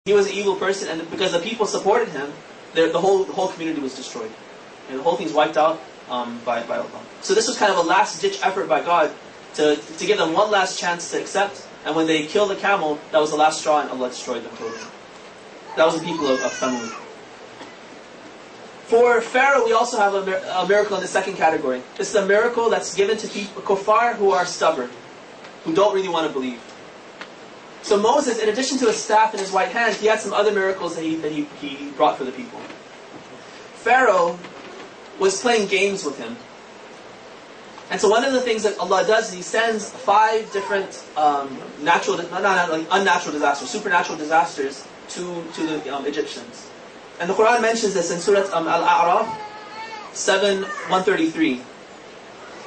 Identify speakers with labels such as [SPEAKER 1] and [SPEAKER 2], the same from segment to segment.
[SPEAKER 1] He was an evil person, and because the people supported him, the whole community was destroyed. And the whole thing's wiped out by Allah. So this was kind of a last-ditch effort by God to give them one last chance to accept. And when they killed the camel, that was the last straw, and Allah destroyed them totally. That was the people of Thamud. For Pharaoh, we also have a miracle in the second category. This is a miracle that's given to people, kuffar, who are stubborn, who don't really want to believe. So Moses, in addition to his staff in his right hand, he had some other miracles that he brought for the people. Pharaoh was playing games with him. And so one of the things that Allah does is He sends 5 different unnatural disasters, supernatural disasters to the Egyptians. And the Quran mentions this in Surah Al-A'raf 7:133.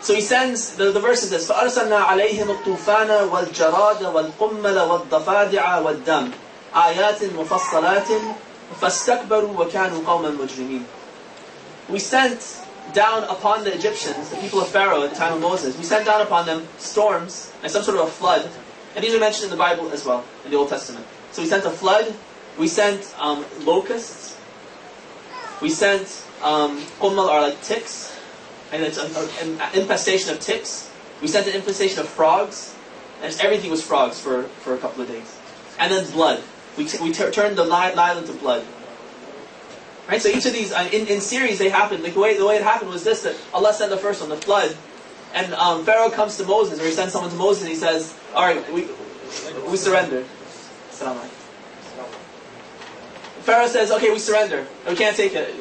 [SPEAKER 1] So He sends, the verse is this, فَأَرْسَلْنَا عَلَيْهِمُ الطُّوفَانَ وَالْجَرَادَ وَالْقُمَّلَ وَالضَّفَادِعَ وَالدَّمَ آيَاتٍ مُفَصَّلَاتٍ فَاسْتَكْبَرُوا وَكَانُوا قَوْمًا مُجْرِمِينَ. We sent down upon the Egyptians, the people of Pharaoh at the time of Moses, we sent down upon them storms and some sort of a flood. And these are mentioned in the Bible as well, in the Old Testament. So we sent a flood, we sent locusts, we sent qummal, are like ticks, and it's an infestation of ticks. We sent an infestation of frogs, and everything was frogs for a couple of days. And then blood. We turned the Nile into blood. Right, so each of these, in series, they happened. Like the way it happened was this: that Allah sent the first one, the flood, and Pharaoh comes to Moses, or he sends someone to Moses, and he says, "All right, we surrender." Pharaoh says, "Okay, we surrender. We can't take it.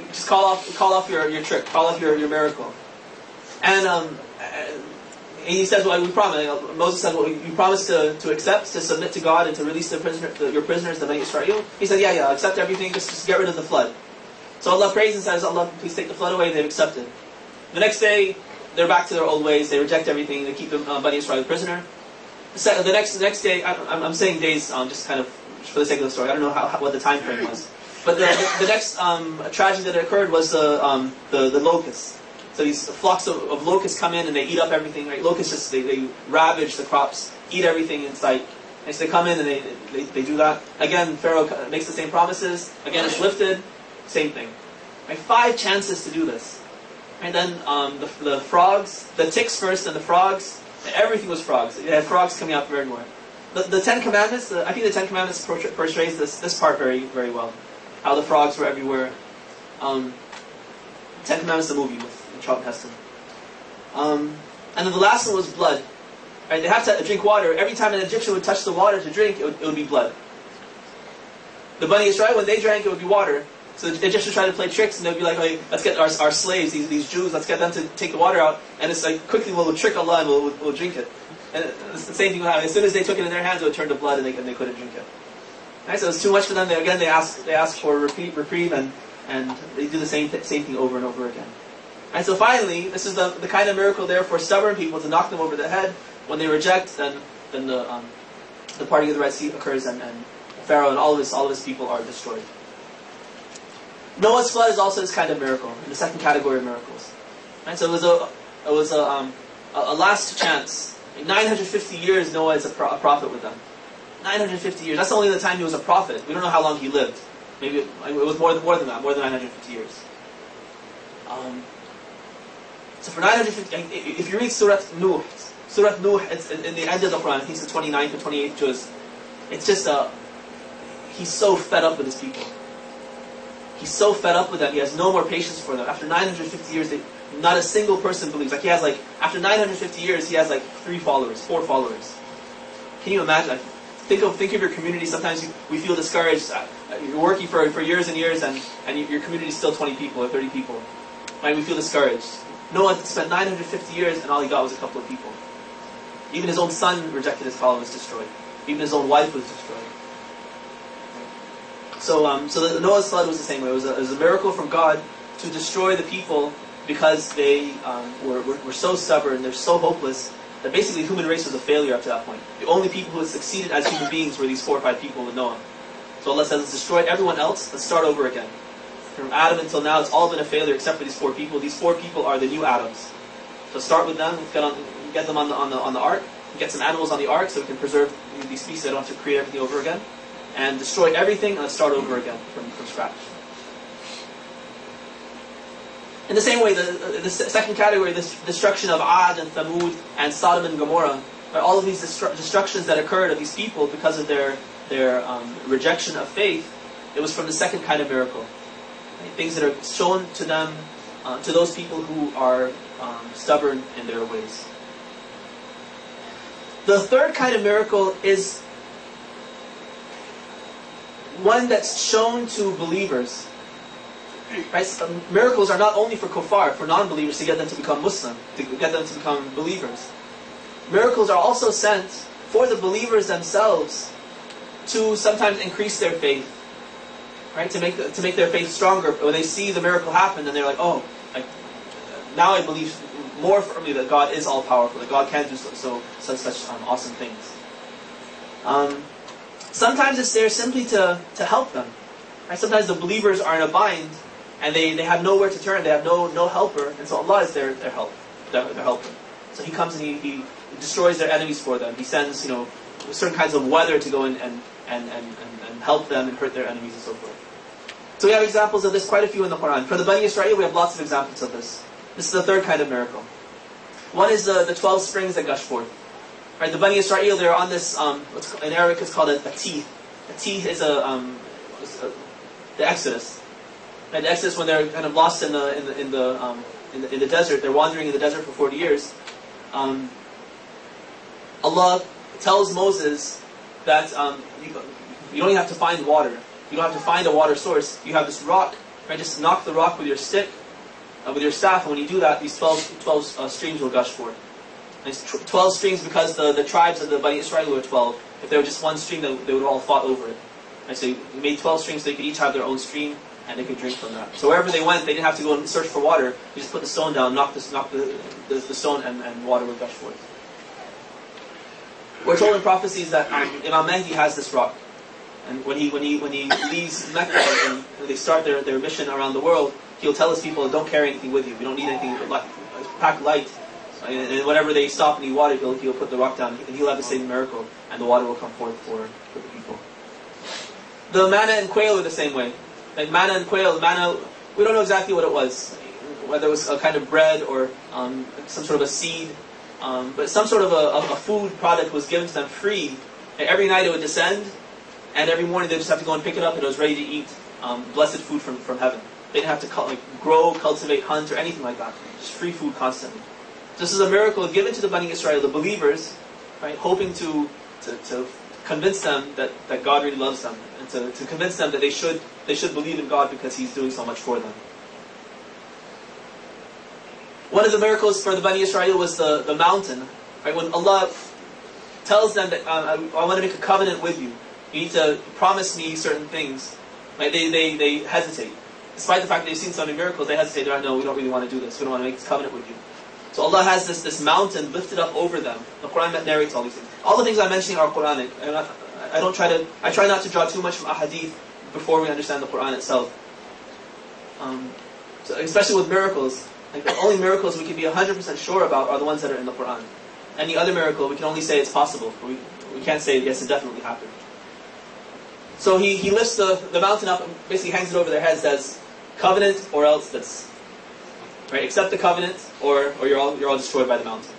[SPEAKER 1] Just call off your trick, call off your miracle." And he says, "Well, we promise." Moses says, "Well, you promise to accept, to submit to God, and to release your prisoners, the Bani Israel." He said, "Yeah, I'll accept everything. Just get rid of the flood." So Allah prays and says, "Allah, please take the flood away." They've accepted. The next day, they're back to their old ways. They reject everything. They keep the Bani Israel prisoner. The next day, I'm saying days, just kind of for the sake of the story. I don't know what the time frame was, but the next tragedy that occurred was the locusts. So these flocks of locusts come in and they eat up everything. Right? Locusts they ravage the crops, eat everything in sight. And so they come in and they do that. Again, Pharaoh makes the same promises. Again, it's lifted. Same thing. Right? 5 chances to do this. And then the frogs, the ticks first, and the frogs. Everything was frogs. They had frogs coming out from everywhere. The 10 Commandments. I think the 10 Commandments portrays this part very, very well. How the frogs were everywhere. 10 Commandments, the movie with Charlton Heston. And then the last one was blood. Right? They have to drink water. Every time an Egyptian would touch the water to drink, it would be blood. The Bani Israel, when they drank, it would be water. So the Egyptians tried to play tricks, and they'd be like, "Hey, let's get our slaves, these Jews, let's get them to take the water out." And it's like, quickly we'll trick Allah and we'll drink it. And it's the same thing would happen. As soon as they took it in their hands, it would turn to blood, and they couldn't drink it. Right? So it's too much for them. They ask for reprieve, and they do the same thing over and over again. And so finally, this is the kind of miracle there for stubborn people, to knock them over the head. When they reject, then the parting of the Red Sea occurs, and Pharaoh and all of his people are destroyed. Noah's flood is also this kind of miracle, in the second category of miracles. And so it was a last chance. 950 years Noah is a prophet with them. 950 years. That's only the time he was a prophet. We don't know how long he lived. Maybe it was more than that, more than 950 years. So for 950, if you read Surah Nuh, it's in the end of the Quran, I think it's the 29th or 28th juz. It's just he's so fed up with his people. He's so fed up with them, he has no more patience for them. After 950 years, not a single person believes. After 950 years, he has 4 followers. Can you imagine? Think of your community. Sometimes we feel discouraged. You're working for years and years, and your community is still 20 people or 30 people. Right? We feel discouraged. Noah spent 950 years, and all he got was a couple of people. Even his own son rejected his call and was destroyed. Even his own wife was destroyed. So the Noah's flood was the same way. It was a miracle from God to destroy the people because they were so stubborn, they're so hopeless, that basically the human race was a failure up to that point. The only people who had succeeded as human beings were these 4 or 5 people with Noah. So Allah says, let's destroy everyone else, let's start over again. From Adam until now, it's all been a failure except for these 4 people. These 4 people are the new Adams. So start with them, get them on the ark, get some animals on the ark so we can preserve these species. I don't have to create everything over again. and destroy everything and start over again from scratch. In the same way, the second category, the destruction of Ad and Thamud and Sodom and Gomorrah, all of these destructions that occurred of these people because of their rejection of faith, it was from the second kind of miracle. Right? Things that are shown to them, to those people who are stubborn in their ways. The third kind of miracle is one that's shown to believers. Right? Miracles are not only for kuffar, for non-believers, to get them to become Muslim, to get them to become believers. Miracles are also sent for the believers themselves to sometimes increase their faith, right? To make their faith stronger. When they see the miracle happen, then they're like, oh, now I believe more firmly that God is all powerful, that God can do such awesome things. Sometimes it's there simply to help them. Right? Sometimes the believers are in a bind, and they have nowhere to turn, they have no helper, and so Allah is their helper. So He comes and He destroys their enemies for them. He sends certain kinds of weather to go in and help them and hurt their enemies and so forth. So we have examples of this, quite a few in the Quran. For the Bani Israel, we have lots of examples of this. This is the third kind of miracle. One is the 12 springs that gush forth. Right, the Bani Israel, they're on this, in Arabic it's called a teeth. A teeth is the Exodus. Right, the Exodus, when they're kind of lost in the desert, they're wandering in the desert for 40 years. Allah tells Moses that you don't even have to find water. You don't have to find a water source. You have this rock. Right, just knock the rock with your stick, with your staff, and when you do that, these 12 streams will gush forth. And it's 12 streams because the tribes of the Bani Israel were 12. If there were just one stream, they would have all fought over it. And so you made 12 streams so they could each have their own stream, and they could drink from that. So wherever they went, they didn't have to go and search for water. You just put the stone down, knock the stone, and water would gush forth. We're told in prophecies that Imam Mahdi has this rock. And when he leaves Mecca and they start their mission around the world, he'll tell his people, don't carry anything with you. We don't need anything, pack light. And whenever they stop and need water, he'll put the rock down, and he'll have the same miracle, and the water will come forth for the people. The manna and quail are the same way. Like manna and quail, we don't know exactly what it was. Whether it was a kind of bread or some sort of a seed. But some sort of a food product was given to them free. And every night it would descend, and every morning they just have to go and pick it up, and it was ready to eat. Blessed food from heaven. They didn't have to grow, cultivate, hunt, or anything like that. Just free food constantly. This is a miracle given to the Bani Israel, the believers, right, hoping to convince them that God really loves them, and to convince them that they should believe in God because He's doing so much for them. One of the miracles for the Bani Israel was the mountain. Right, when Allah tells them that I want to make a covenant with you, you need to promise me certain things. Right, they hesitate. Despite the fact that they've seen so many miracles, they hesitate. They're like, no, we don't really want to do this. We don't want to make this covenant with you. So Allah has this mountain lifted up over them. The Quran narrates all these things. All the things I'm mentioning are Quranic. I try not to draw too much from ahadith before we understand the Quran itself. So especially with miracles, like the only miracles we can be 100% sure about are the ones that are in the Quran. Any other miracle, we can only say it's possible. We can't say yes, it definitely happened. So he lifts the mountain up and basically hangs it over their heads as covenant or else this. Right, accept the covenant, or you're all destroyed by the mountain.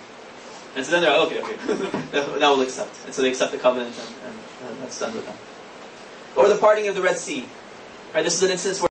[SPEAKER 1] And so then they're like, okay, now we'll accept. And so they accept the covenant, and that's done with them. Or the parting of the Red Sea. Right, this is an instance where